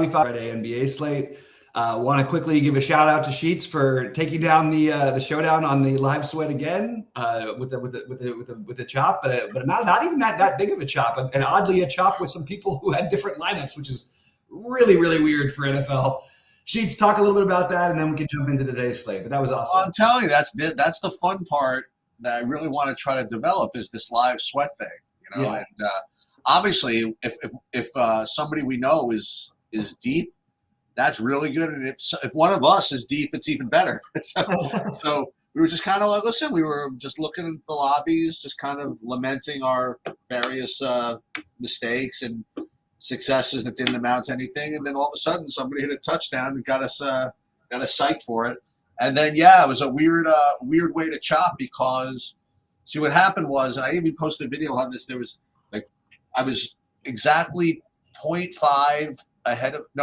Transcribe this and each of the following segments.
Friday NBA slate. Want to quickly give a shout out to Sheets for taking down the showdown on the live sweat again with the chop, but not even that big of a chop, and oddly a chop with some people who had different lineups, which is really weird for NFL. Sheets, talk a little bit about that, and then we can jump into today's slate. But that was awesome. I'm telling you, that's the fun part that I really want to try to develop is this live sweat thing. Yeah. And obviously, if somebody we know is deep, that's really good. And if one of us is deep, it's even better. So we were just kind of like, listen, we were just looking at the lobbies, just kind of lamenting our various mistakes and successes that didn't amount to anything. And then all of a sudden, somebody hit a touchdown and got us psyched for it. And then, it was a weird way to chop because, see, what happened was, and I even posted a video on this, I was exactly 0.5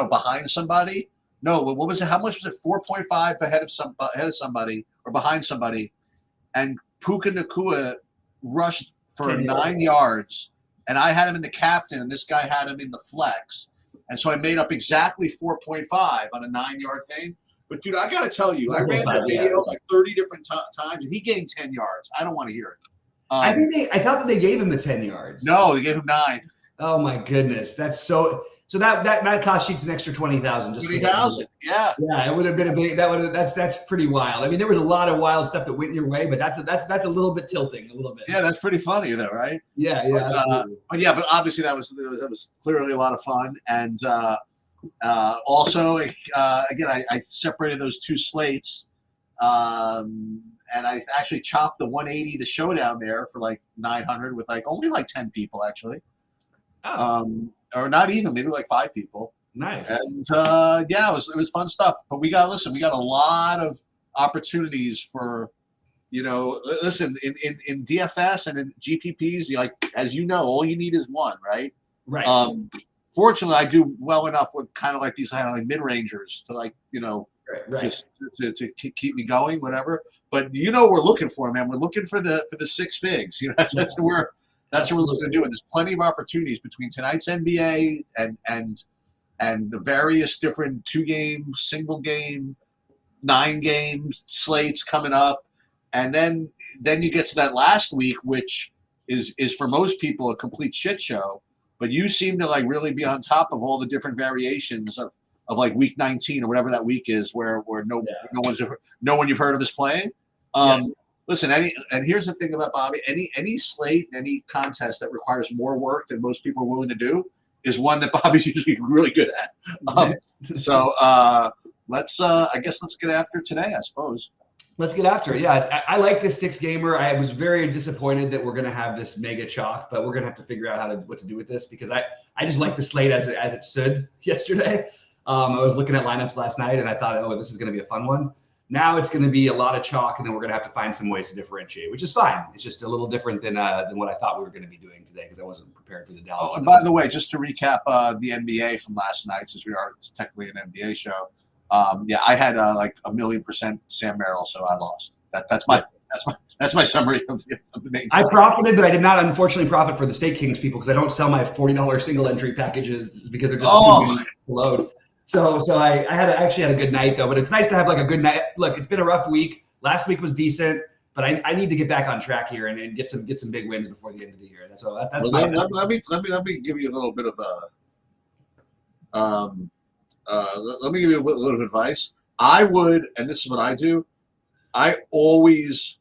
behind somebody. No, what was it? How much was it? 4.5 ahead of somebody or behind somebody. And Puka Nacua rushed for 9 yards, and I had him in the captain, and this guy had him in the flex. And so I made up exactly 4.5 on a 9-yard thing. But, dude, I got to tell you, I ran that video like 30 different times, and he gained 10 yards. I don't want to hear it. I thought that they gave him the 10 yards. No, they gave him 9. Oh, my goodness. That's so that cost Sheets an extra 20,000. Just 20,000, yeah. Yeah, it would have been a big. That's pretty wild. I mean, there was a lot of wild stuff that went your way, but that's a little bit tilting, a little bit. Yeah, that's pretty funny, though, right? Yeah. But obviously that was clearly a lot of fun, and also again, I separated those two slates, and I actually chopped the 180, the showdown there for like 900 with only 10 people actually. Oh. Or not even, maybe 5 people. Nice. And it was fun stuff. But we got a lot of opportunities for, listen, in DFS and in GPPs, as you know, all you need is one, right? Right. Fortunately, I do well enough with kind of these mid-rangers to Right. just to keep me going, whatever. But we're looking for, man. We're looking for the 6 figs. That's what we're looking to do. And there's plenty of opportunities between tonight's NBA and the various different 2-game, single game, 9-game slates coming up. And then you get to that last week, which is for most people a complete shit show. But you seem to really be on top of all the different variations of week 19 or whatever that week is, where no one you've heard of is playing. Listen, and here's the thing about Bobby: any slate, any contest that requires more work than most people are willing to do is one that Bobby's usually really good at. So let's get after it today, I suppose. Let's get after it. Yeah, I like this 6-gamer. I was very disappointed that we're going to have this mega chalk, but we're going to have to figure out what to do with this because I just like the slate as it stood yesterday. I was looking at lineups last night and I thought, oh, this is going to be a fun one. Now it's going to be a lot of chalk, and then we're going to have to find some ways to differentiate, which is fine. It's just a little different than what I thought we were going to be doing today because I wasn't prepared for the Dallas. Oh, and by the way, just to recap the NBA from last night, since we are technically an NBA show, I had 1,000,000% Sam Merrill, so I lost. That's my summary of the main. I profited, but I did not unfortunately profit for the State Kings people because I don't sell my $40 single entry packages because they're just too good to load. So I actually had a good night though, but it's nice to have a good night. Look, it's been a rough week. Last week was decent, but I need to get back on track here and get some big wins before the end of the year. So that's let me give you a little bit of let me give you a little bit of advice. I would, and this is what I do. I always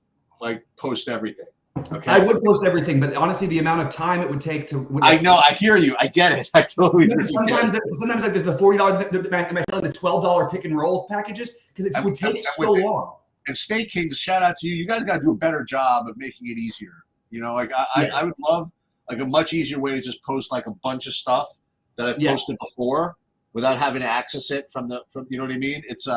post everything. Okay. I would post everything, but honestly, the amount of time it would take to. I know. I hear you. I get it. I totally agree. Sometimes there's the $40. Am I selling the $12 pick and roll packages because it would take so long? And Snake Kings, shout out to you. You guys got to do a better job of making it easier. I would love a much easier way to just post a bunch of stuff that I've posted before without having to access it from you know what I mean? It's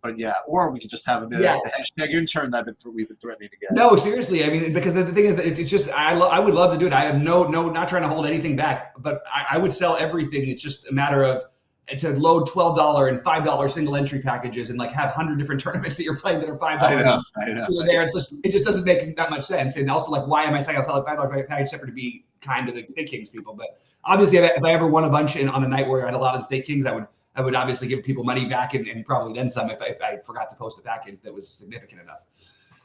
But or we could just have the hashtag intern that we've been threatening to get. No, seriously. I mean, because the thing is that it's just I would love to do it. I have no not trying to hold anything back, but I would sell everything. It's just a matter of to load $12 and $5 single entry packages and have 100 different tournaments that you're playing that are $5. I know. There, it just doesn't make that much sense. And also, why am I saying I'll sell a $5 package separate to be kind to the State Kings people. But obviously, if I ever won a bunch on a night where I had a lot of State Kings, I would obviously give people money back and probably then some if I forgot to post a package that was significant enough.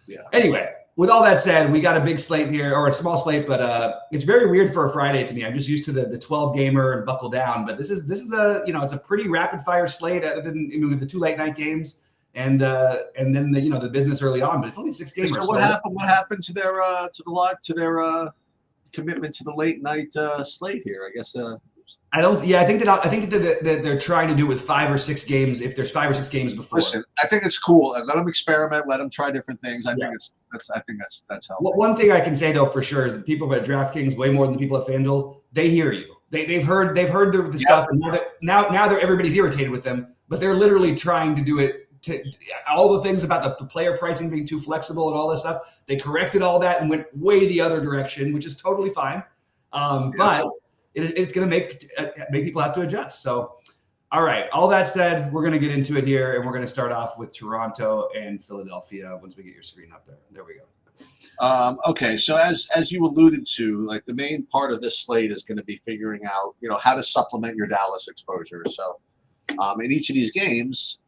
Yeah. Anyway, with all that said, we got a big slate here, or a small slate, but it's very weird for a Friday to me. I'm just used to the 12 gamer and buckle down, but this is a it's a pretty rapid fire slate other than with the 2 late night games and then the business early on, but it's only 6 gamers. So what happened to their commitment to the late night slate here? I guess. I think that they're trying to do it with 5 or 6 games. If there's 5 or 6 games before, listen, I think it's cool. Let them experiment. Let them try different things. I think that's helpful. Well, one thing I can say though for sure is that people at DraftKings, way more than the people at FanDuel, they hear you. They've heard the stuff, and now everybody's irritated with them. But they're literally trying to do it to all the things about the player pricing being too flexible and all this stuff. They corrected all that and went way the other direction, which is totally fine. But it's going to make people have to adjust. So, all right. All that said, we're going to get into it here, and we're going to start off with Toronto and Philadelphia once we get your screen up there. There we go. Okay. So as you alluded to, like the main part of this slate is going to be figuring out, how to supplement your Dallas exposure. So in each of these games,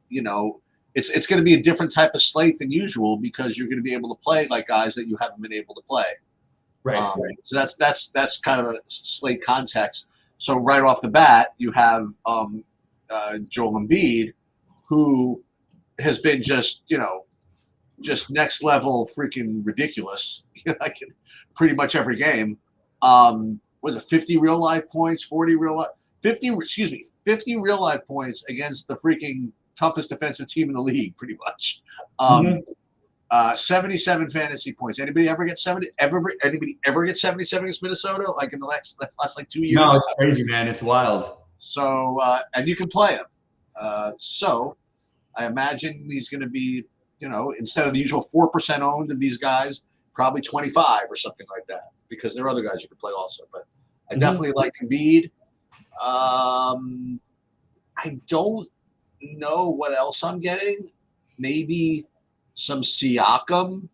it's going to be a different type of slate than usual because you're going to be able to play like guys that you haven't been able to play. Right. So that's kind of a slate context. So right off the bat, you have Joel Embiid, who has been just next level freaking ridiculous, like in pretty much every game. Was it 50 real life points, 50 real life points against the freaking toughest defensive team in the league, pretty much. 77 fantasy points. Anybody ever get 70? Anybody ever get 77 against Minnesota? Like in the last like 2 years? No, it's crazy, man. It's wild. So and you can play him. So I imagine he's going to be, instead of the usual 4% owned of these guys, probably 25 or something like that, because there are other guys you can play also. But I definitely like Embiid. I don't know what else I'm getting. Maybe some Siakam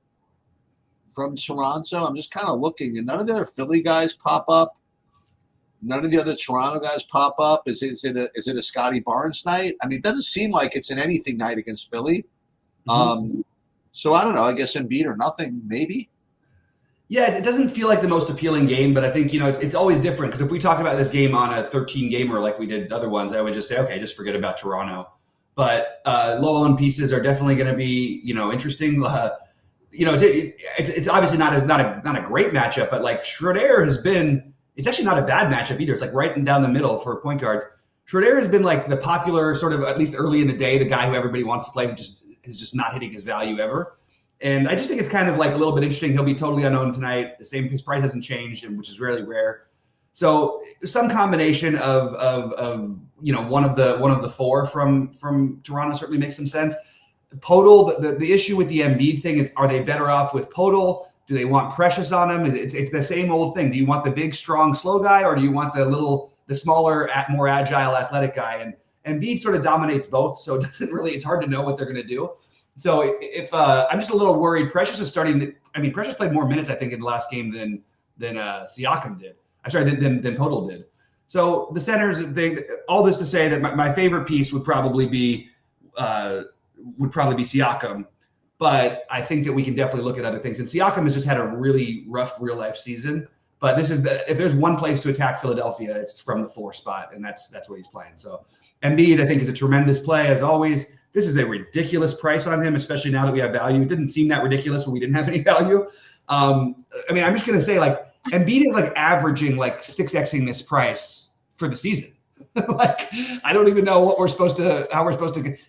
from Toronto. I'm just kind of looking, and none of the other Philly guys pop up. None of the other Toronto guys pop up. Is it a Scotty Barnes night? I mean, it doesn't seem like it's an anything night against Philly. So I don't know. I guess Embiid or nothing, maybe. Yeah, it doesn't feel like the most appealing game, but I think it's always different because if we talk about this game on a 13 gamer like we did other ones, I would just say, okay, just forget about Toronto. But low-owned pieces are definitely going to be, interesting. It's obviously not a great matchup, but like Schroeder has been. It's actually not a bad matchup either. It's like right down the middle for point guards. Schroeder has been like the popular sort of, at least early in the day, the guy who everybody wants to play, who is just not hitting his value ever. And I just think it's kind of like a little bit interesting. He'll be totally unknown tonight. His price hasn't changed, which is really rare. So some combination of one of the 4 from Toronto certainly makes some sense. Podol, the issue with the Embiid thing is, are they better off with Podol? Do they want Precious on him? It's the same old thing. Do you want the big, strong, slow guy, or do you want the smaller, more agile, athletic guy? And Embiid sort of dominates both, so it's hard to know what they're going to do. So if I'm just a little worried, Precious is starting. Precious played more minutes, I think, in the last game than Siakam did. I'm sorry, than Podol did. So the centers thing. All this to say that my favorite piece would probably be Siakam, but I think that we can definitely look at other things. And Siakam has just had a really rough real life season. But if there's one place to attack Philadelphia, it's from the 4 spot, and that's where he's playing. So Embiid, I think, is a tremendous play as always. This is a ridiculous price on him, especially now that we have value. It didn't seem that ridiculous when we didn't have any value. I'm just going to say, like, Embiid is like averaging like 6xing this price for the season. Like, I don't even know how we're supposed to,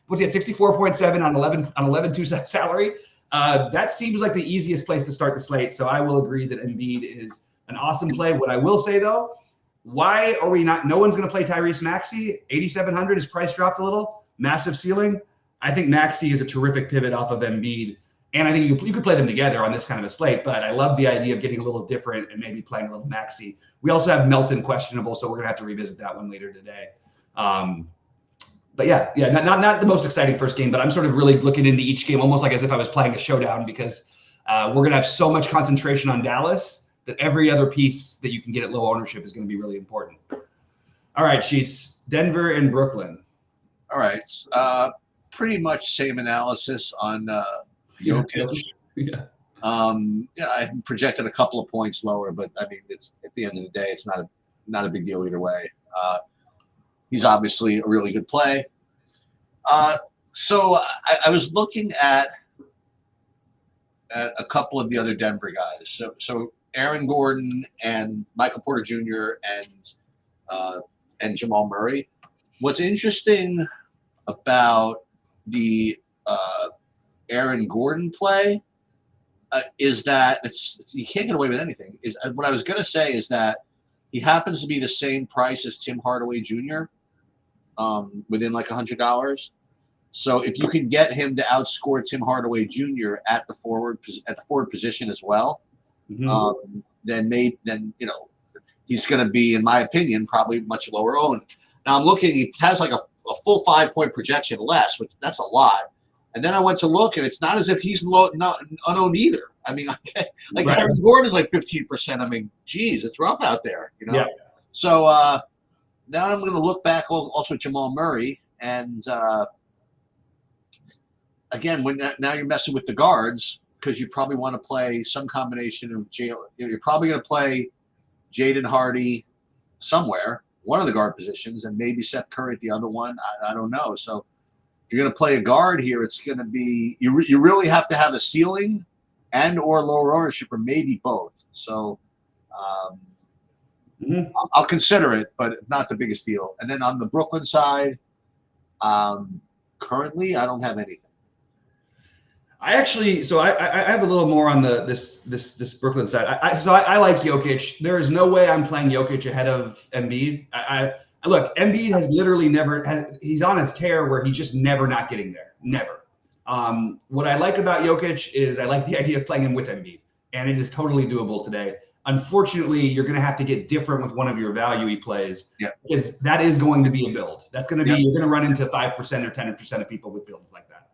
what's he at 64.7 on 11.2 salary. That seems like the easiest place to start the slate. So I will agree that Embiid is an awesome play. What I will say though, why are we not, no one's going to play Tyrese Maxey. 8,700, his price dropped a little, massive ceiling. I think Maxey is a terrific pivot off of Embiid. And I think you could play them together on this kind of a slate, but I love the idea of getting a little different and maybe playing a little Maxey. We also have Melton questionable, so we're going to have to revisit that one later today. But yeah, not the most exciting first game, but I'm sort of really looking into each game almost like as if I was playing a showdown because we're going to have so much concentration on Dallas that every other piece that you can get at low ownership is going to be really important. All right, Sheets, Denver and Brooklyn. All right. Pretty much same analysis on Jokic. Yeah. Yeah, I projected a couple of points lower, but I mean, it's at the end of the day, it's not a big deal either way. He's obviously a really good play. So I was looking at a couple of the other Denver guys. So Aaron Gordon and Michael Porter Jr. and Jamal Murray. What's interesting about the Aaron Gordon play is that you can't get away with anything. What I was going to say is that he happens to be the same price as Tim Hardaway Jr. Within like $100. So if you can get him to outscore Tim Hardaway Jr. at the forward position as well, then he's going to be, in my opinion, probably much lower owned. Now I'm looking; he has like a full 5-point projection less, which that's a lot. And then I went to look, and it's not as if he's unowned either. I mean, like right. Aaron Gordon is like 15%. I mean, geez, it's rough out there, you know. Yeah. So now I'm going to look back also at Jamal Murray, and again, now you're messing with the guards because you probably want to play some combination of Jalen. You're probably going to play Jaden Hardy somewhere, one of the guard positions, and maybe Seth Curry at the other one. I don't know. So if you're going to play a guard here, it's going to be you really have to have a ceiling and or lower ownership, or maybe both. So I'll consider it, but not the biggest deal. And then on the Brooklyn side, currently I don't have anything. I have a little more on this Brooklyn side. I like Jokic. There is no way I'm playing Jokic ahead of Embiid. Look, Embiid has literally he's on his tear where he's just never not getting there. Never. What I like about Jokic is I like the idea of playing him with Embiid, and it is totally doable today. Unfortunately, you're going to have to get different with one of your value he plays, because that is going to be a build. That's going to be you're going to run into 5% or 10% of people with builds like that.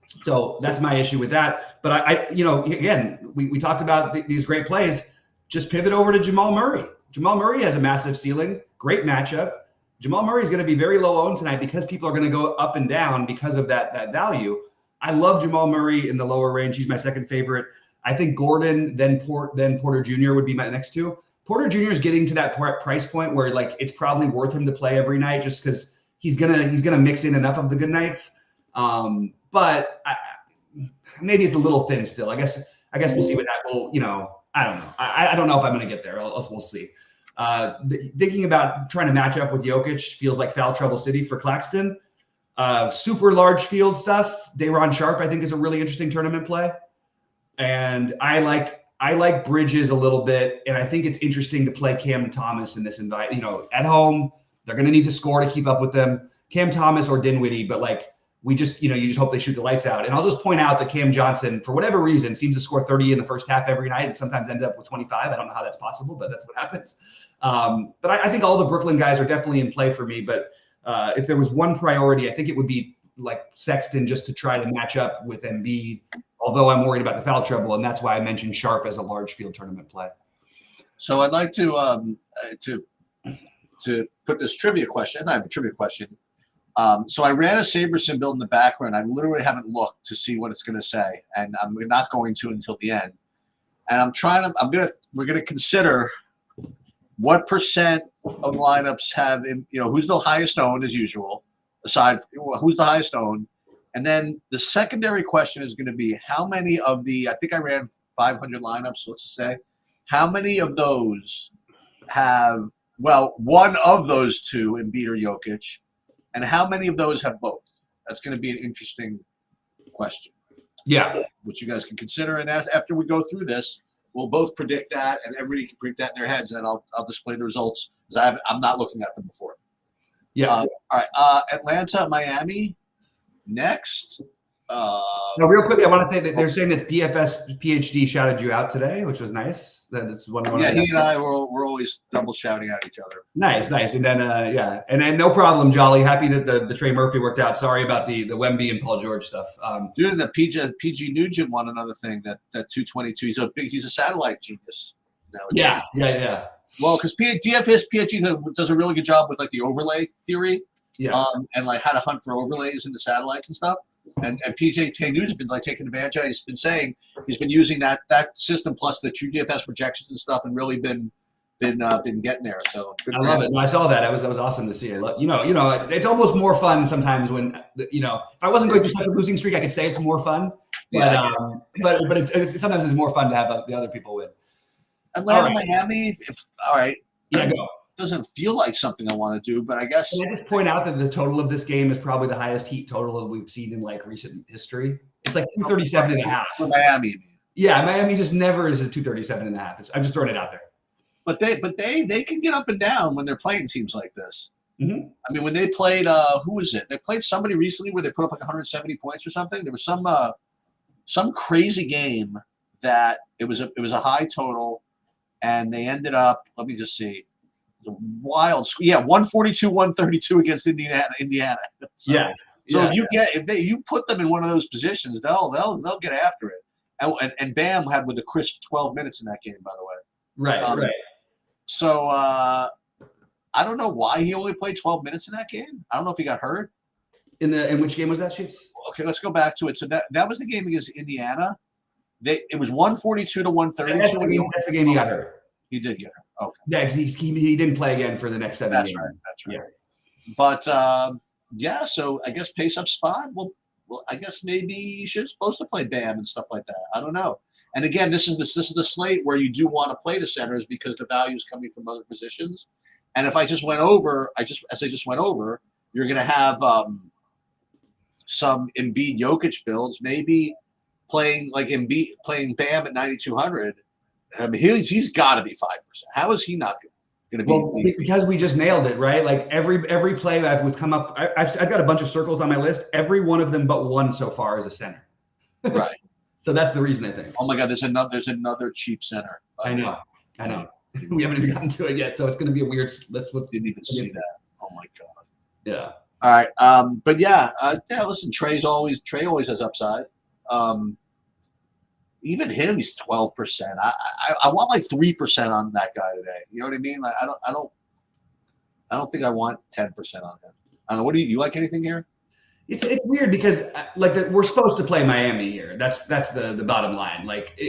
So that's my issue with that. But again, we talked about these great plays. Just pivot over to Jamal Murray. Jamal Murray has a massive ceiling, great matchup. Jamal Murray is going to be very low owned tonight because people are going to go up and down because of that value. I love Jamal Murray in the lower range. He's my second favorite. I think Gordon, then Porter Jr. would be my next two. Porter Jr. is getting to that price point where like it's probably worth him to play every night just because he's gonna mix in enough of the good nights. But maybe it's a little thin still. I guess we'll see what that will. I don't know. I don't know if I'm going to get there. We'll see. Thinking about trying to match up with Jokic feels like foul trouble city for Claxton. Super large field stuff. Day'Ron Sharpe, I think, is a really interesting tournament play. And I like Bridges a little bit, and I think it's interesting to play Cam Thomas in this environment. At home, they're going to need to score to keep up with them. Cam Thomas or Dinwiddie, but like. You just hope they shoot the lights out. And I'll just point out that Cam Johnson, for whatever reason, seems to score 30 in the first half every night and sometimes ends up with 25. I don't know how that's possible, but that's what happens. But I think all the Brooklyn guys are definitely in play for me. But if there was one priority, I think it would be like Sexton just to try to match up with Embiid, although I'm worried about the foul trouble. And that's why I mentioned Sharpe as a large field tournament play. So I'd like to put this trivia question. I have a trivia question. So I ran a Saberson build in the background. I literally haven't looked to see what it's going to say, and I'm not going to until the end. And we're going to consider what percent of lineups have, who's the highest owned as usual, who's the highest owned. And then the secondary question is going to be how many of I think I ran 500 lineups, let's say, how many of those have, one of those two, Embiid or Jokic, and how many of those have both? That's going to be an interesting question. Yeah. Which you guys can consider. And after we go through this, we'll both predict that, and everybody can predict that in their heads, and I'll display the results because I'm not looking at them before. Yeah. All right. Atlanta, Miami next. No, real quickly, I want to say that they're saying that DFS PhD shouted you out today, which was nice. That this is one. Yeah, he and I we're always double shouting at each other. Nice. And then and then no problem, Jolly. Happy that the Trey Murphy worked out. Sorry about the Wemby and Paul George stuff. Dude, the PG Nugent won another thing. That 222. He's a satellite genius nowadays. Yeah. Well, because DFS PhD does a really good job with like the overlay theory. Yeah. And like how to hunt for overlays into satellites and stuff. And PJ New's been like taking advantage of it. He's been saying he's been using that system plus the true DFS projections and stuff, and really been getting there. So I love it. No, I saw that. That was awesome to see. You know, it's almost more fun sometimes when if I wasn't going through such a losing streak, I could say it's more fun. But it's sometimes it's more fun to have the other people win. Atlanta, Miami. All right. Yeah, go. Doesn't feel like something I want to do, but I guess. Can I just point out that the total of this game is probably the highest heat total that we've seen in like recent history. It's like 237.5 for Miami. Yeah, Miami just never is a 237.5. I'm just throwing it out there. But they can get up and down when they're playing teams like this. Mm-hmm. I mean, when they played, who was it? They played somebody recently where they put up like 170 points or something. There was some crazy game that it was a high total, and they ended up. Let me just see. Wild, 142-132 against Indiana. So if you put them in one of those positions, they'll get after it. And Bam had with a crisp 12 minutes in that game, by the way. Right. So I don't know why he only played 12 minutes in that game. I don't know if he got hurt. In which game was that, Chiefs? Okay, let's go back to it. So that was the game against Indiana. It was 142-132. That's the game he got hurt. He did get hurt. Okay. Yeah, because he didn't play again for the next 7 games. That's right. Yeah. But so I guess pace up spot. Well, I guess maybe you should supposed to play Bam and stuff like that. I don't know. And again, this is the slate where you do want to play the centers because the value is coming from other positions. And if I just went over, you're going to have some Embiid Jokic builds, maybe playing like Embiid playing Bam at 9,200. I mean, he's got to be 5%. How is he not going to be? Well, because we just nailed it, right? Like every play we've come up. I've got a bunch of circles on my list. Every one of them but one so far is a center. Right. So that's the reason I think. Oh my God, there's another cheap center. I know. We haven't even gotten to it yet, so it's going to be a weird. Didn't even see that. Oh my God. Yeah. All right. But yeah. Listen, Trey always has upside. Even him, he's 12%. I want like 3% on that guy today. You know what I mean? Like I don't think I want 10% on him. I don't know. What do you like anything here? It's weird because we're supposed to play Miami here. That's the bottom line. Like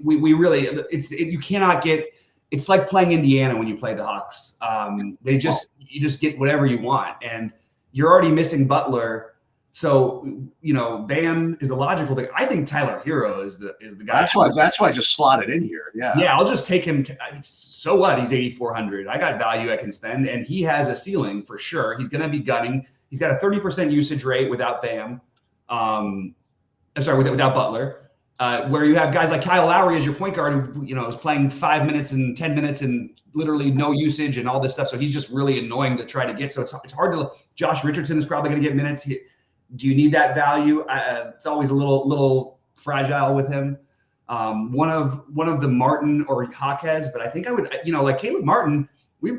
we really you cannot get. It's like playing Indiana when you play the Hawks. You just get whatever you want, and you're already missing Butler. So Bam is the logical thing. I think Tyler Hero is the guy. That's why I just slotted in here. Yeah, I'll just take him. So what? He's 8,400. I got value I can spend, and he has a ceiling for sure. He's going to be gunning. He's got a 30% usage rate without Bam. Without Butler. Where you have guys like Kyle Lowry as your point guard who is playing 5 minutes and 10 minutes and literally no usage and all this stuff. So he's just really annoying to try to get. So it's hard to. Josh Richardson is probably going to get minutes. Do you need that value? It's always a little fragile with him. One of the Martin or Jaquez, but I think I would, like Caleb Martin.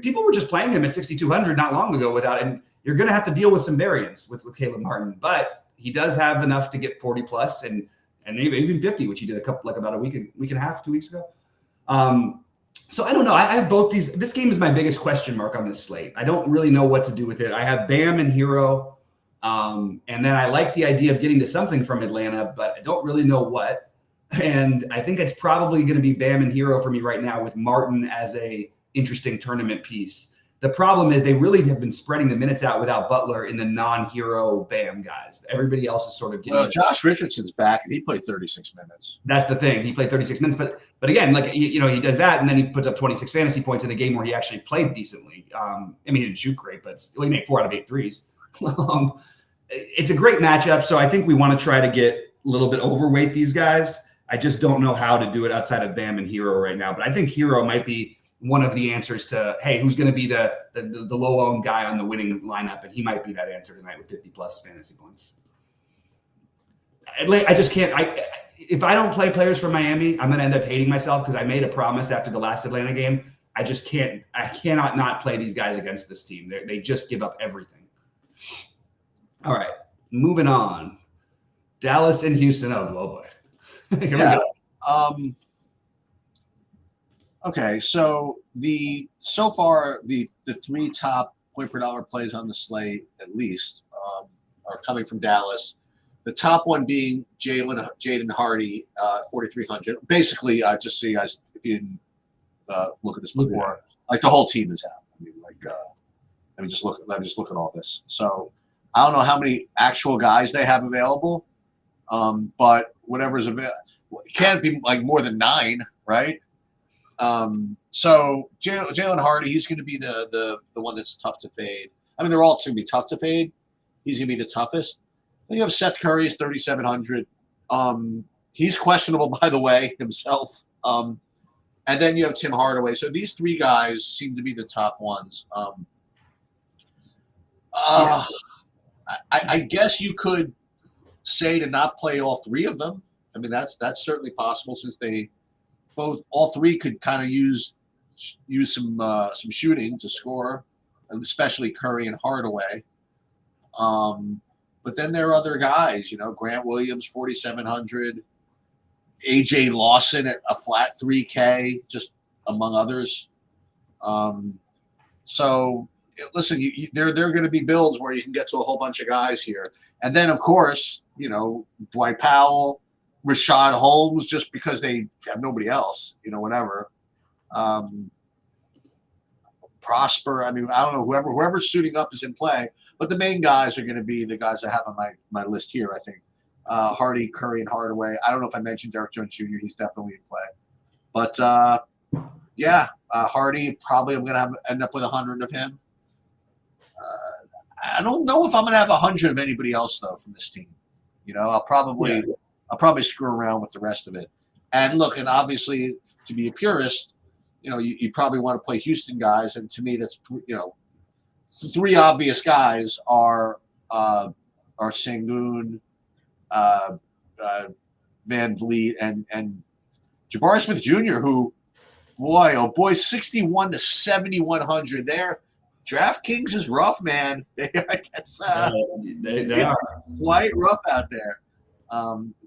People were just playing him at 6,200 not long ago without, and you're going to have to deal with some variance with Caleb Martin, but he does have enough to get 40 plus and even 50, which he did about a week and a half, 2 weeks ago. So I don't know. I have both these. This game is my biggest question mark on this slate. I don't really know what to do with it. I have Bam and Hero. And then I like the idea of getting to something from Atlanta, but I don't really know what. And I think it's probably going to be Bam and Hero for me right now with Martin as a interesting tournament piece. The problem is they really have been spreading the minutes out without Butler in the non-Hero Bam guys. Everybody else is sort of getting. Well, Josh Richardson's back and he played 36 minutes. That's the thing. He played 36 minutes, but again, like he does that and then he puts up 26 fantasy points in a game where he actually played decently. He didn't shoot great, but still he made 4 out of 8 threes. It's a great matchup, so I think we want to try to get a little bit overweight these guys. I just don't know how to do it outside of Bam and Hero right now, but I think Hero might be one of the answers to, hey, who's going to be the low-owned guy on the winning lineup, and he might be that answer tonight with 50-plus fantasy points. I just can't. If I don't play players from Miami, I'm going to end up hating myself because I made a promise after the last Atlanta game. I just can't. I cannot not play these guys against this team. They just give up everything. All right, moving on. Dallas and Houston. Oh boy. Here we go. Okay, so so far the three top point per dollar plays on the slate, at least, are coming from Dallas. The top one being Jaden Hardy, 4,300. Basically, just so you guys, if you didn't look at this before, like the whole team is out. I mean, like, let me just look at all this. So I don't know how many actual guys they have available, but whatever's available, it can't be like more than 9, right? So Jalen Hardy, he's going to be the one that's tough to fade. I mean, they're all going to be tough to fade. He's going to be the toughest. Then you have Seth Curry, is 3,700. He's questionable, by the way, himself. And then you have Tim Hardaway. So these 3 guys seem to be the top ones. I guess you could say to not play all 3 of them. I mean, that's certainly possible since all 3 could kind of use some shooting to score, especially Curry and Hardaway. But then there are other guys, Grant Williams, 4,700, AJ Lawson at a flat 3K, just among others. So listen, there are going to be builds where you can get to a whole bunch of guys here, and then of course, Dwight Powell, Rashad Holmes, just because they have nobody else, whatever. Prosper. I mean, I don't know, whoever's suiting up is in play, but the main guys are going to be the guys I have on my list here, I think. Hardy, Curry, and Hardaway. I don't know if I mentioned Derek Jones Jr. He's definitely in play. But, Hardy, probably I'm going to end up with 100 of him. I don't know if I'm going to have 100 of anybody else, though, from this team. I'll probably screw around with the rest of it. And look, and obviously, to be a purist, you probably want to play Houston guys. And to me, that's, 3 obvious guys are Sengun, Van Vliet, and Jabari Smith Jr., who, oh boy, 61 to 7,100 there. DraftKings is rough, man. I guess they are quite rough out there.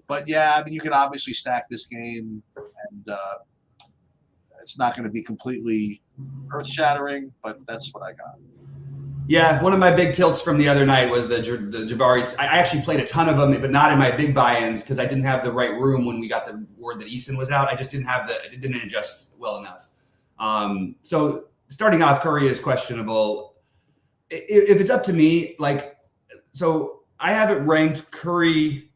But yeah, I mean, you can obviously stack this game, and it's not going to be completely earth-shattering, but that's what I got. Yeah, one of my big tilts from the other night was the Jabaris. I actually played a ton of them, but not in my big buy-ins because I didn't have the right room when we got the word that Eason was out. I just didn't have it didn't adjust well enough. So starting off, Curry is questionable. If it's up to me, so I have it ranked Curry.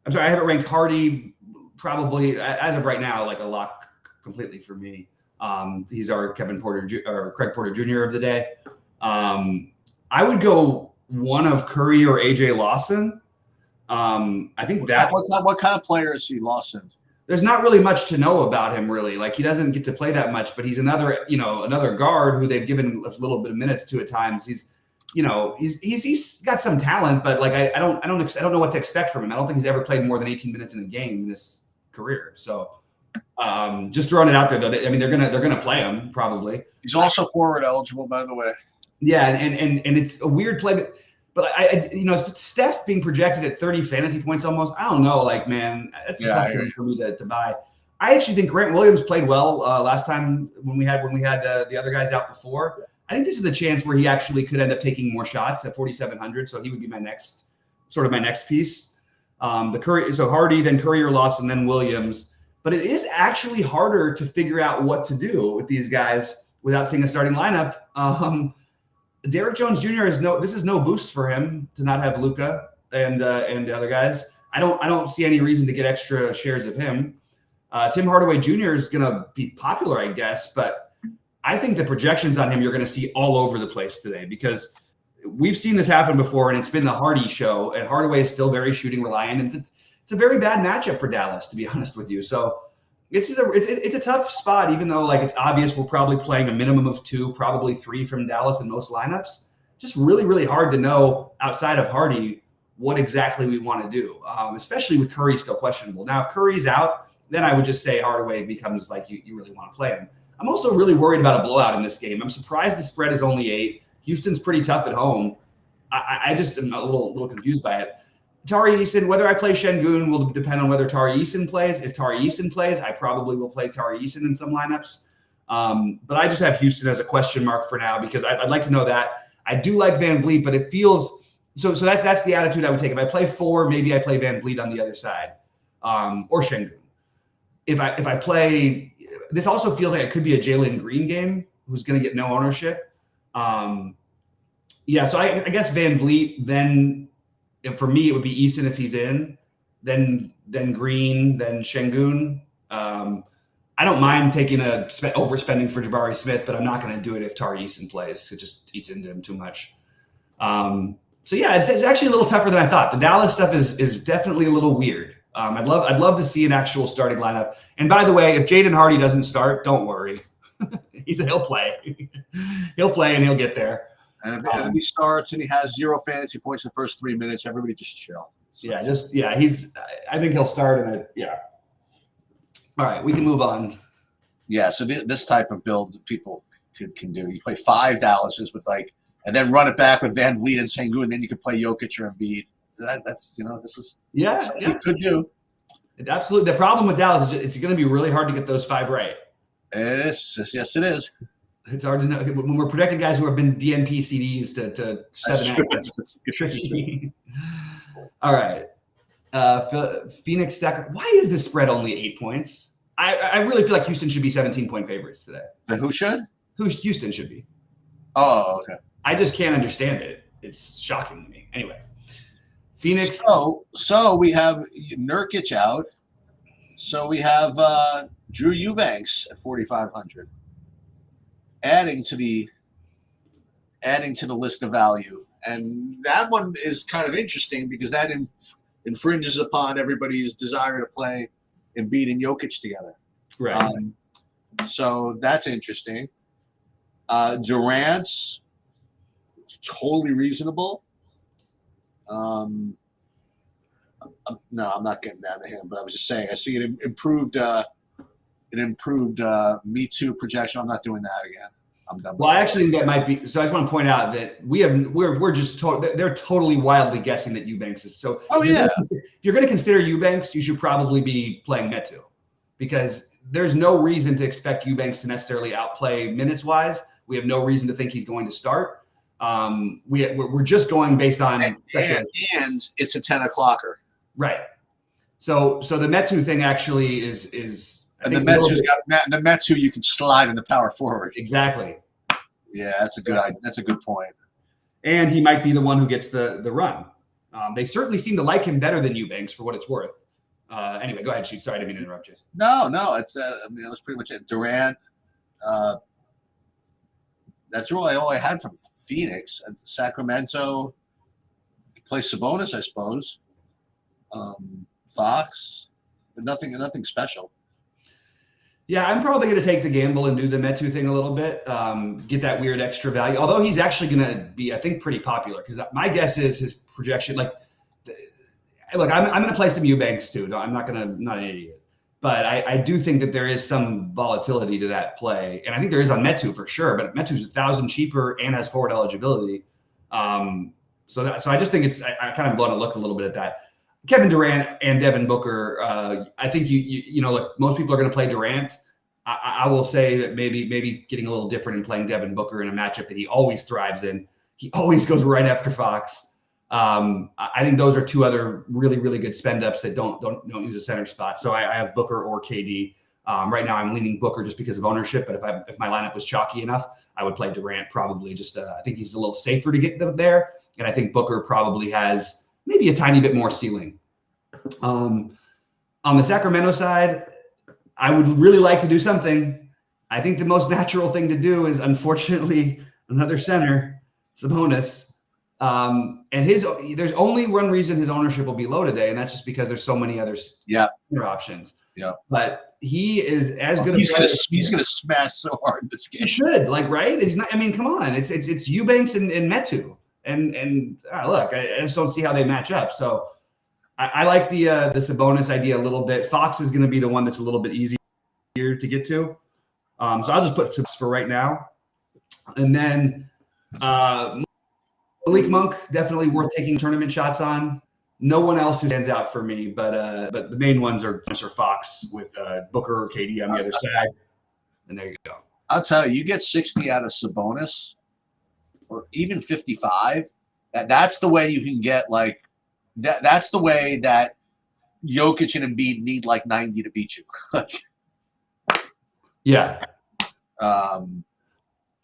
I'm sorry, I have it ranked Hardy probably as of right now, like a lock completely for me. He's our Craig Porter Jr. of the day. I would go one of Curry or AJ Lawson. I think that's what kind of player is he, Lawson? There's not really much to know about him, really. Like, he doesn't get to play that much, but he's another guard who they've given a little bit of minutes to at times. He's got some talent, but like I don't know what to expect from him. I don't think he's ever played more than 18 minutes in a game in his career. So just throwing it out there, though. I mean, they're gonna play him probably. He's also forward eligible, by the way. Yeah, and it's a weird play, but I Steph being projected at 30 fantasy points almost. I don't know, like, man, that's a tough one for me to buy. I actually think Grant Williams played well last time when we had the other guys out before. I think this is a chance where he actually could end up taking more shots at 4,700. So he would be my next piece. So Hardy, then Curry or Lawson, then Williams. But it is actually harder to figure out what to do with these guys without seeing a starting lineup. Derek Jones Jr. is no boost for him to not have Luka and the other guys. I don't see any reason to get extra shares of him. Tim Hardaway Jr. is going to be popular, I guess, but I think the projections on him you're going to see all over the place today because we've seen this happen before, and it's been the Hardy show, and Hardaway is still very shooting reliant, and it's a very bad matchup for Dallas, to be honest with you. So it's a tough spot, even though like it's obvious we're probably playing a minimum of 2, probably 3 from Dallas in most lineups. Just really, really hard to know outside of Hardy what exactly we want to do, especially with Curry still questionable. Now, if Curry's out, then I would just say Hardaway becomes like you really want to play him. I'm also really worried about a blowout in this game. I'm surprised the spread is only 8. Houston's pretty tough at home. I just am a little confused by it. Tari Eason, whether I play Şengün will depend on whether Tari Eason plays. If Tari Eason plays, I probably will play Tari Eason in some lineups. But I just have Houston as a question mark for now because I'd like to know that. I do like Van Vliet, but it feels so that's the attitude I would take. If I play 4, maybe I play Van Vliet on the other side, or Şengün. If I play, this also feels like it could be a Jalen Green game who's going to get no ownership. So I guess Van Vliet, then for me it would be Eason if he's in, then Green, then Şengün. I don't mind taking overspending for Jabari Smith, but I'm not going to do it if Tari Eason plays. It just eats into him too much. It's actually a little tougher than I thought. The Dallas stuff is definitely a little weird. I'd love to see an actual starting lineup. And by the way, if Jaden Hardy doesn't start, don't worry. He'll play. He'll play and he'll get there. And if he starts and he has 0 fantasy points in the first 3 minutes, everybody just chill. I think he'll start All right, we can move on. Yeah, so this type of build people can do. You play 5 Dallases with and then run it back with Van Vliet and Şengün, and then you can play Jokic or Embiid. So that's this is something you could do. Absolutely. The problem with Dallas is it's going to be really hard to get those 5 right. Yes, it is. It's hard to know when we're projecting guys who have been DNP CDs to 7. It's tricky. All right. Phoenix second. Why is this spread only 8 points? I really feel like Houston should be 17-point favorites today. Who should? Houston should be. Oh, okay. I just can't understand it. It's shocking to me. Anyway, Phoenix. So we have Nurkic out. So we have Drew Eubanks at 4,500. Adding to the list of value, and that one is kind of interesting because that infringes upon everybody's desire to play Embiid and Jokic together. Right. So that's interesting. Durant's totally reasonable. No, I'm not getting down to him, but I was just saying I see an improved Me Too projection. I'm not doing that again. I'm done. Well, I actually think that might be. So I just want to point out that we're just they're totally wildly guessing that Eubanks is so. If you're going to consider Eubanks, you should probably be playing Metu, because there's no reason to expect Eubanks to necessarily outplay minutes wise. We have no reason to think he's going to start. We're just going based on and it's a 10 o'clocker. Right. So the Metu thing actually is. And the Mets who you can slide in the power forward. Exactly. Yeah, that's a good point. And he might be the one who gets the run. They certainly seem to like him better than Eubanks for what it's worth. Anyway, go ahead, shoot. Sorry, I didn't mean to interrupt you. No, it's that was pretty much it. Durant. That's really all I had from Phoenix. Sacramento. Play Sabonis, I suppose. Fox, but nothing special. Yeah, I'm probably going to take the gamble and do the Metu thing a little bit, get that weird extra value. Although he's actually going to be, I think, pretty popular because my guess is his projection. Look, I'm going to play some Eubanks too. No, I'm not an idiot, but I do think that there is some volatility to that play, and I think there is on Metu for sure. But Metu's 1,000 cheaper and has forward eligibility, so I just think I kind of want to look a little bit at that. Kevin Durant and Devin Booker. I think look, most people are going to play Durant. I will say that maybe getting a little different in playing Devin Booker in a matchup that he always thrives in. He always goes right after Fox. I think those are 2 other really, really good spend ups that don't use a center spot. So I have Booker or KD. Right now I'm leaning Booker just because of ownership. But if my lineup was chalky enough, I would play Durant probably. Just I think he's a little safer to get there, and I think Booker probably has maybe a tiny bit more ceiling. On the Sacramento side, I would really like to do something. I think the most natural thing to do is, unfortunately, another center, Sabonis. And there's only one reason his ownership will be low today, and that's just because there's so many other options. Yeah. But he is as good. He's gonna smash so hard in this game. He should, right? He's not. I mean, come on. It's Eubanks and Metu. And look, I just don't see how they match up. So I like the Sabonis idea a little bit. Fox is going to be the one that's a little bit easier to get to. So I'll just put Tibbs for right now. And then Malik Monk, definitely worth taking tournament shots on. No one else who stands out for me, but the main ones are Mr. Fox with Booker or KD on the other side. And there you go. I'll tell you, you get 60 out of Sabonis, or even 55. That's the way you can get like that. That's the way that Jokic and Embiid need like 90 to beat you. Yeah.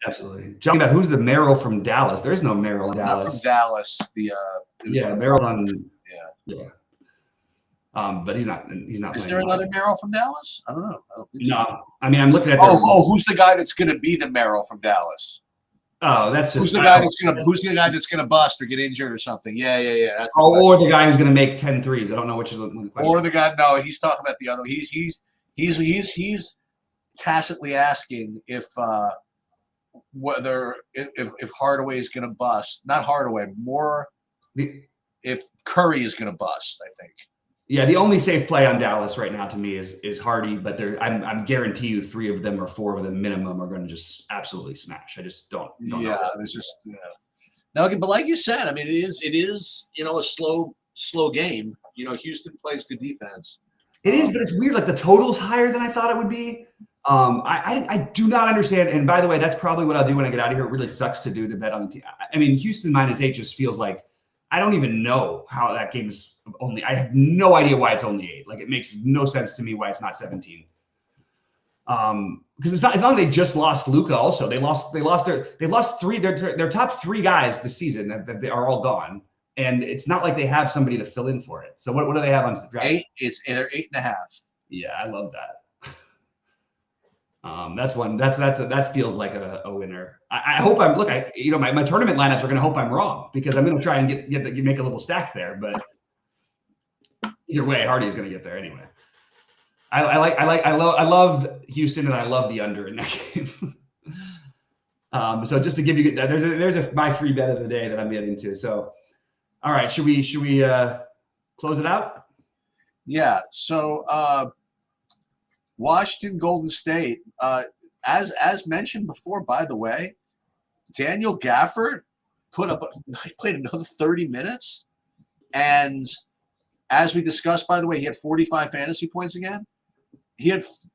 Absolutely. John, about who's the Merrill from Dallas? There's no Merrill in Dallas. Not from Dallas. Merrill on. Yeah. But he's not. Is there another Merrill from Dallas? I don't know. I don't think so. I mean, I'm looking at. Who's the guy that's going to be the Merrill from Dallas? Oh, that's just. Who's the guy that's going to bust or get injured or something? Yeah. That's or the guy who's going to make 10 threes. I don't know which is the question. Or the guy. No, he's talking about the other. He's tacitly asking if Hardaway is going to bust. Not Hardaway. If Curry is going to bust, I think. Yeah, the only safe play on Dallas right now to me is Hardy, but I'm guarantee you 3 of them or 4 of them minimum are going to just absolutely smash. I just don't know. There's just Now, but like you said, I mean, it is a slow game. Houston plays good defense. It is, but it's weird. Like the total's higher than I thought it would be. I do not understand. And by the way, that's probably what I'll do when I get out of here. It really sucks to bet on the team. I mean, Houston -8 just feels like I don't even know how that game is only. I have no idea why it's only 8. Like it makes no sense to me why it's not 17. Because it's not like they just lost Luka. Also, they lost their top 3 guys this season that are all gone, and it's not like they have somebody to fill in for it. So what do they have on the draft? 8. They're 8.5. Yeah, I love that. That's one. That feels like a winner. I hope I'm. Look, my tournament lineups are going to hope I'm wrong because I'm going to try and make a little stack there. But either way, Hardy's going to get there anyway. I loved Houston and I love the under in that game. So just to give you there's my free bet of the day that I'm getting to. So, all right, should we close it out? Yeah. So. Washington, Golden State. As mentioned before, by the way, Daniel Gafford played another 30 minutes. And as we discussed, by the way, he had 45 fantasy points again. He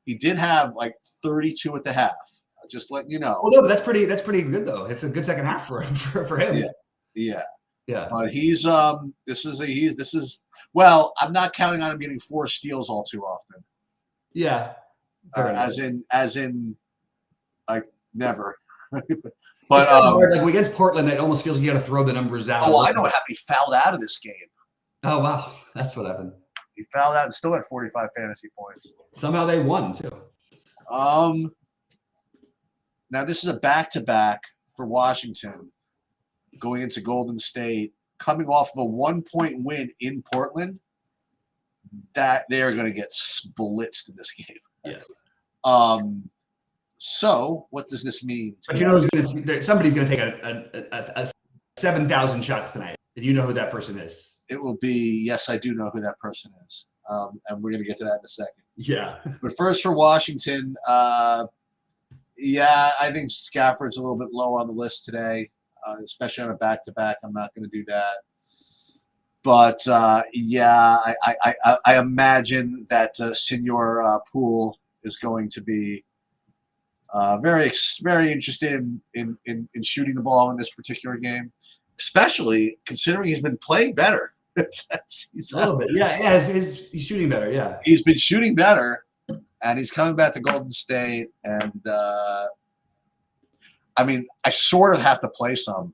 did have like 32 at the half. Just letting you know. Well, no, but that's pretty good though. It's a good second half for him. Yeah. But he's well, I'm not counting on him getting 4 steals all too often. Yeah. As in, like never. But like against Portland, it almost feels like you got to throw the numbers out. Oh, I know what happened. He fouled out of this game. Oh wow, that's what happened. He fouled out and still had 45 fantasy points. Somehow they won too. Now this is a back-to-back for Washington, going into Golden State, coming off of a 1-point win in Portland. That they are going to get blitzed in this game. Yeah. So what does this mean? But somebody's going to take a 7,000 shots tonight. Do you know who that person is? It will be. Yes, I do know who that person is, and we're going to get to that in a second. Yeah. But first for Washington, I think Gafford's a little bit low on the list today, especially on a back-to-back. I'm not going to do that. But I imagine that Senor Poole is going to be very interested in shooting the ball in this particular game, especially considering he's been playing better. He's a little bit, yeah. He's shooting better, yeah. He's been shooting better, and he's coming back to Golden State. And I mean, I sort of have to play some.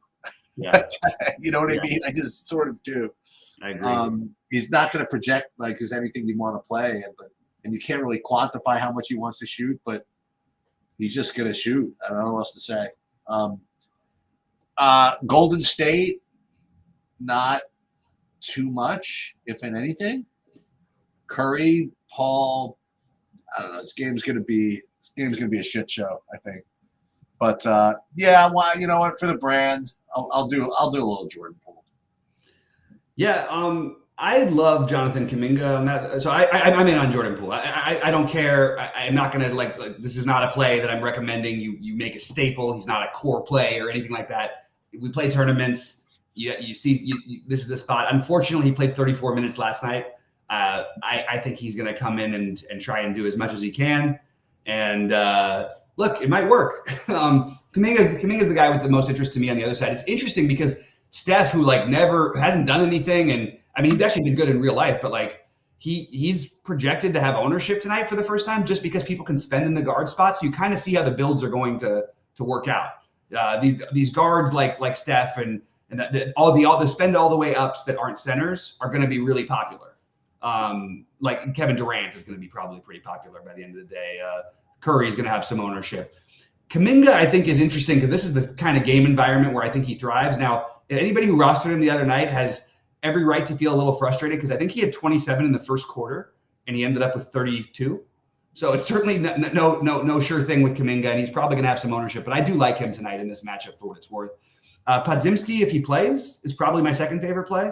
Yeah, you know what I mean. I just sort of do. I agree. He's not going to project like there's anything you want to play, and you can't really quantify how much he wants to shoot, but he's just going to shoot. I don't know what else to say. Golden State, not too much, if in anything. Curry, Paul, I don't know. This game's going to be a shit show, I think. But well, you know what? For the brand, I'll do a little Jordan Poole. Yeah, I love Jonathan Kuminga on that. So I'm in on Jordan Poole. I don't care. I'm not gonna like this is not a play that I'm recommending you make a staple. He's not a core play or anything like that. We play tournaments. You see this is the spot. Unfortunately, he played 34 minutes last night. I think he's gonna come in and try and do as much as he can. And look, it might work. Kuminga's the guy with the most interest to me on the other side. It's interesting because Steph, who like never hasn't done anything, and I mean he's actually been good in real life, but like he's projected to have ownership tonight for the first time just because people can spend in the guard spots. So you kind of see how the builds are going to work out. These guards like Steph and all the spend all the way ups that aren't centers are going to be really popular. Like Kevin Durant is going to be probably pretty popular by the end of the day. Curry is going to have some ownership. Kuminga, I think, is interesting because this is the kind of game environment where I think he thrives. Now, anybody who rostered him the other night has every right to feel a little frustrated because I think he had 27 in the first quarter and he ended up with 32. So it's certainly no sure thing with Kuminga, and he's probably going to have some ownership. But I do like him tonight in this matchup for what it's worth. Podziemski, if he plays, is probably my second favorite play.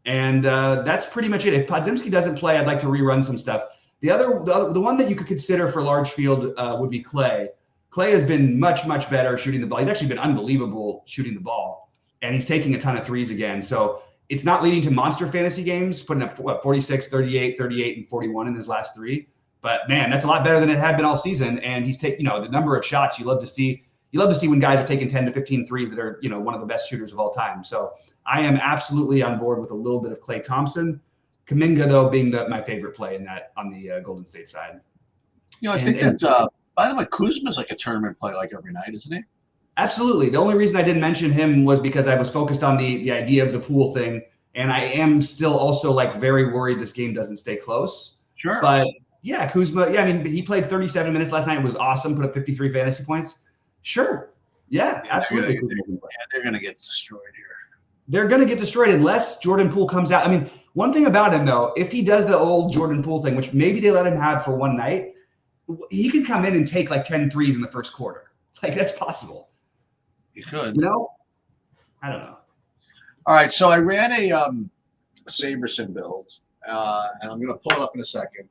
And that's pretty much it. If Podziemski doesn't play, I'd like to rerun some stuff. The one that you could consider for large field would be Clay. Clay has been much better shooting the ball. He's actually been unbelievable shooting the ball, and he's taking a ton of threes again. So it's not leading to monster fantasy games, putting up 46, 38, 38, and 41 in his last three. But man, that's a lot better than it had been all season. And he's taking, the number of shots you love to see. You love to see when guys are taking 10 to 15 threes that are, one of the best shooters of all time. So I am absolutely on board with a little bit of Klay Thompson. Kuminga, though, being my favorite play in that on the Golden State side. I think that, by the way, Kuzma's like a tournament play like every night, isn't he? Absolutely. The only reason I didn't mention him was because I was focused on the idea of the pool thing. And I am still also like very worried this game doesn't stay close. Sure. But yeah, Kuzma, I mean, he played 37 minutes last night. It was awesome. Put up 53 fantasy points. Sure. Yeah, absolutely. They're going to get destroyed here. They're going to get destroyed unless Jordan Poole comes out. I mean, one thing about him, though, if he does the old Jordan Poole thing, which maybe they let him have for one night, he could come in and take like 10 threes in the first quarter. Like, that's possible. You could. I don't know. All right, so I ran a Saberson build, and I'm going to pull it up in a second.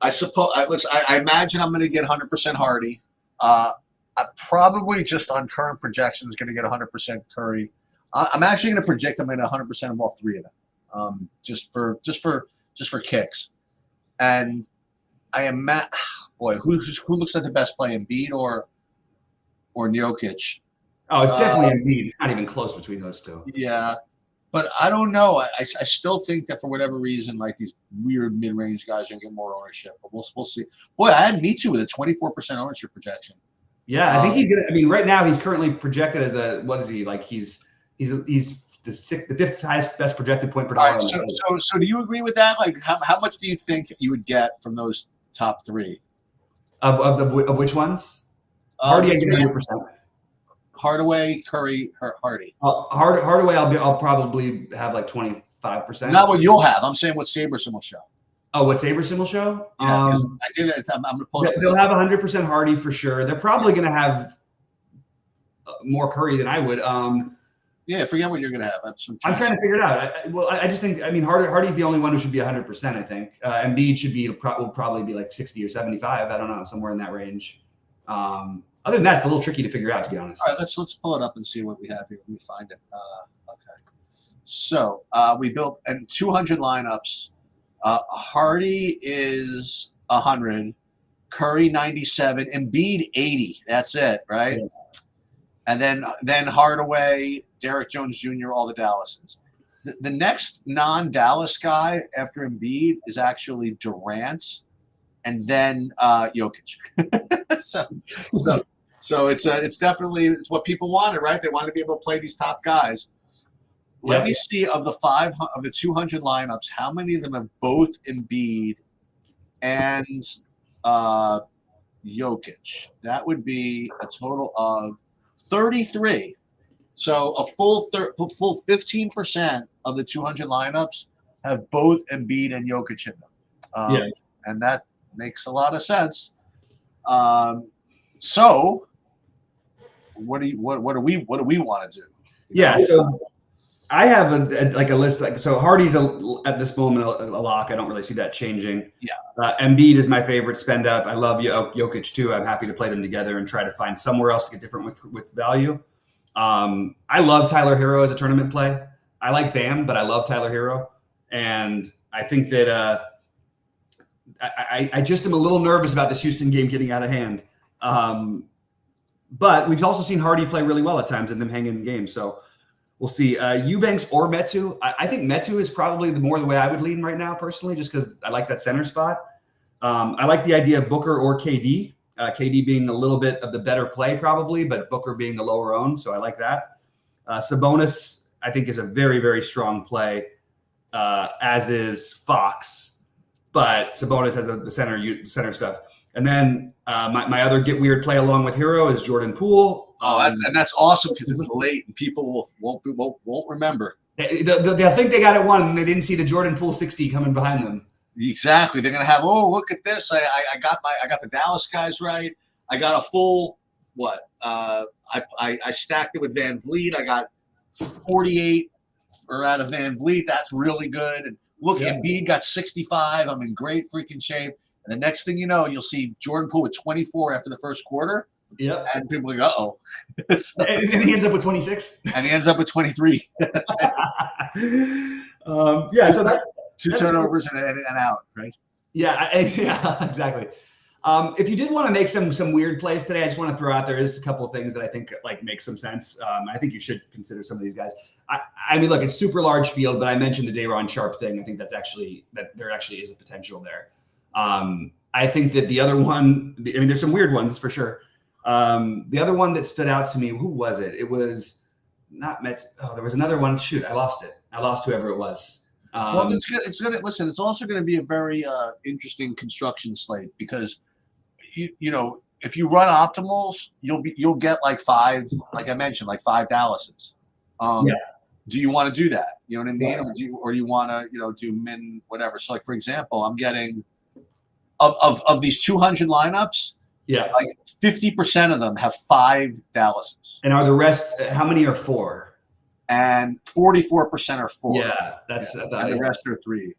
I imagine I'm going to get 100% Hardy. I probably just on current projections going to get 100% Curry. I'm actually going to predict I'm going to 100% of all three of them, just for kicks. And I am boy, who looks like the best play, Embiid or Jokic? Oh, it's definitely Embiid. It's not even close between those two. Yeah, but I don't know. I still think that for whatever reason, like these weird mid-range guys are going to get more ownership. But we'll see. Boy, I had me too with a 24% ownership projection. Yeah, I think he's gonna. I mean, right now he's currently projected as what is he like? He's the fifth highest best projected point per dollar. All right, so do you agree with that? Like, how much do you think you would get from those top three? Of which ones? Hardy, I get 100%. Hardaway, Curry, Hardy. Hardaway, I'll probably have like 25%. Not what you'll have. I'm saying what Saberson will show. Oh, what Saberson will show? Yeah, I'm going to pull it up. They'll have 100% Hardy for sure. They're probably going to have more Curry than I would. Yeah, forget what you're going to have. I'm trying to figure it out. I just think, I mean, Hardy's the only one who should be 100%, I think. Embiid will probably be like 60 or 75. I don't know, somewhere in that range. Other than that, it's a little tricky to figure out, to be honest. All right, let's pull it up and see what we have here. Let me find it. Okay. So we built 200 lineups. Hardy is 100. Curry 97. Embiid 80. That's it, right? Yeah. And then Hardaway, Derek Jones Jr., all the Dallases. The next non-Dallas guy after Embiid is actually Durant, and then Jokic. So it's definitely what people wanted, right? They want to be able to play these top guys. Let me see of the 200 lineups, how many of them have both Embiid and Jokic? That would be a total of 33. So a full 15% of the 200 lineups have both Embiid and Jokic in them. And that makes a lot of sense. So what do we want to do? Yeah. So I have a list. So Hardy's at this moment a lock. I don't really see that changing. Yeah. Embiid is my favorite spend up. I love Jokic too. I'm happy to play them together and try to find somewhere else to get different with value. I love Tyler Hero as a tournament play. I like Bam, but I love Tyler Hero, and I think that I just am a little nervous about this Houston game getting out of hand. But we've also seen Hardy play really well at times and them hanging in games. So we'll see. Eubanks or Metu. I think Metu is probably the way I would lean right now, personally, just because I like that center spot. I like the idea of Booker or KD. KD being a little bit of the better play, probably, but Booker being the lower owned. So I like that. Sabonis, I think, is a very, very strong play, as is Fox. But Sabonis has the center stuff. And then my other get weird play along with Hero is Jordan Poole. And that's awesome because it's late and people won't remember. They'll think they got it won and they didn't see the Jordan Poole 60 coming behind them. Exactly. They're gonna have, oh, look at this. I got the Dallas guys right. I got a full what? I stacked it with Van Vliet. I got 48 out of Van Vliet. That's really good. And look, Embiid got 65. I'm in great freaking shape. And the next thing you know, you'll see Jordan Poole with 24 after the first quarter. Yep. And people are like, uh-oh. And he ends up with 26. And he ends up with 23. So that's two turnovers and out, right? Yeah, exactly. If you did want to make some weird plays today, I just want to throw out there is a couple of things that I think make some sense. I think you should consider some of these guys. I mean, look, it's super large field, but I mentioned the Day'Ron Sharp thing. I think that there actually is a potential there. I think that the other one, there's some weird ones for sure. The other one that stood out to me, who was it? It was not Met. Oh, there was another one. Shoot, I lost it. I lost whoever it was. Well, it's gonna listen. It's also going to be a very interesting construction slate because you know if you run optimals, you'll get like five, like I mentioned, like 5 Dallases. Do you want to do that? You know what I mean? Yeah. Or do you want to do min whatever? So like for example, I'm getting of these 200 lineups. Yeah, like 50% of them have 5 Dallases. And are the rest? How many are 4? And 44% are 4. Yeah, that's and the rest are 3.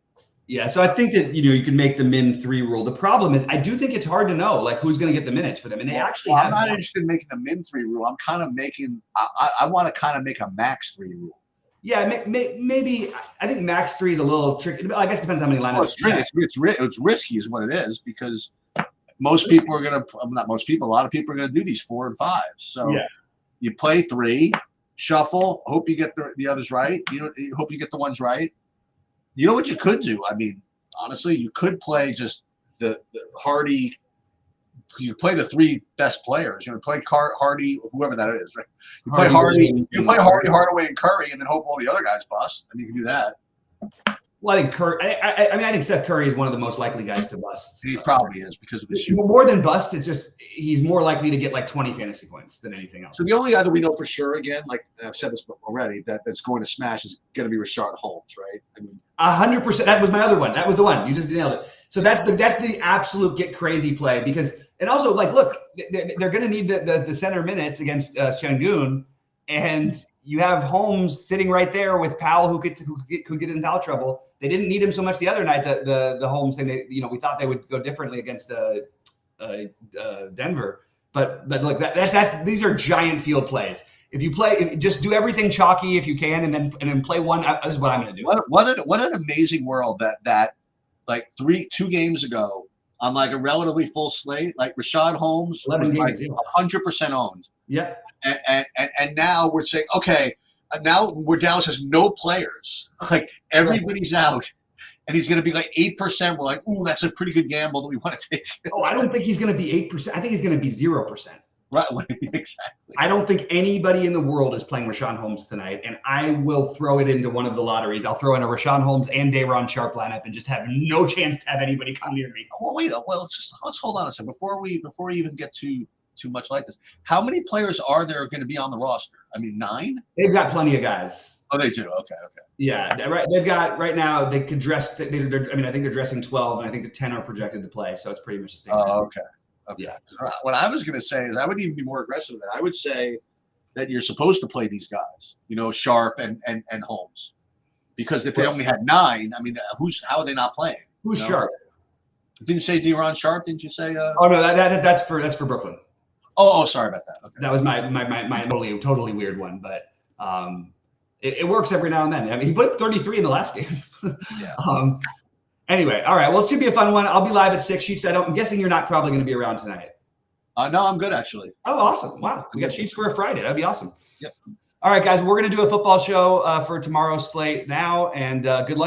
Yeah, so I think that you can make the min 3 rule. The problem is I do think it's hard to know like who's going to get the minutes for them, and they actually. I'm not interested in making the min 3 rule. I'm kind of making. I want to kind of make a max 3 rule. Yeah, maybe I think max 3 is a little tricky. I guess it depends how many lineups. Well, it's tricky. It's risky, is what it is, because most people are going to. Not most people. A lot of people are going to do these 4 and 5s. So you play 3. Shuffle. Hope you get the others right. Hope you get the ones right. You know what you could do? I mean, honestly, you could play just the Hardy. You play the 3 best players. Play Hardy, whoever that is. Right? You play Hardy. You play Hardy, Hardaway, and Curry, and then hope all the other guys bust. I mean, you can do that. Well, I think Curry. I think Seth Curry is one of the most likely guys to bust. He probably is because of his shooting. More than bust, it's just he's more likely to get like 20 fantasy points than anything else. So the only guy that we know for sure, again, like I've said this already, that's going to smash is going to be Rashard Holmes, right? I mean, 100%. That was my other one. That was the one. You just nailed it. So that's the absolute get crazy play because, and also like, look, they're going to need the center minutes against Şengün, and you have Holmes sitting right there with Powell who could get in foul trouble. They didn't need him so much the other night. The Holmes thing, we thought they would go differently against Denver, but look, that these are giant field plays. If you play, just do everything chalky if you can, and then play one. This is what I'm going to do. What an amazing world that like 2 games ago on like a relatively full slate, like Rashard Holmes was like 100% owned. Yeah, and now we're saying okay. Now where Dallas has no players, like everybody's out, and he's going to be like 8%. We're like, ooh, that's a pretty good gamble that we want to take. I don't think he's going to be 8%. I think he's going to be 0%. Right, exactly. I don't think anybody in the world is playing Rashawn Holmes tonight, and I will throw it into one of the lotteries. I'll throw in a Rashawn Holmes and Day'Ron Sharp lineup, and just have no chance to have anybody come near me. Well, wait. Well, let's hold on a second before we even get too much like this. How many players are there going to be on the roster? I mean, 9? They've got plenty of guys. Oh, they do. Okay. Yeah, right. They've got right now. They could dress. I think they're dressing 12, and I think the 10 are projected to play. So it's pretty much the same. Oh, okay. Yeah. What I was going to say is I would even be more aggressive than that. I would say that you're supposed to play these guys, Sharp and Holmes, because if they only had 9, I mean, how are they not playing? Who's Sharp? Didn't you say De'Ron Sharp? Didn't you say? Oh no, that's for Brooklyn. Oh, sorry about that. Okay. That was my totally weird one, but it works every now and then. I mean, he put up 33 in the last game. Yeah. Anyway, all right. Well, it should be a fun one. I'll be live at 6. Sheets. I'm guessing you're not probably going to be around tonight. No, I'm good actually. Oh, awesome! Wow, we got Sheets for a Friday. That'd be awesome. Yep. All right, guys, we're going to do a football show for tomorrow's slate now, and good luck.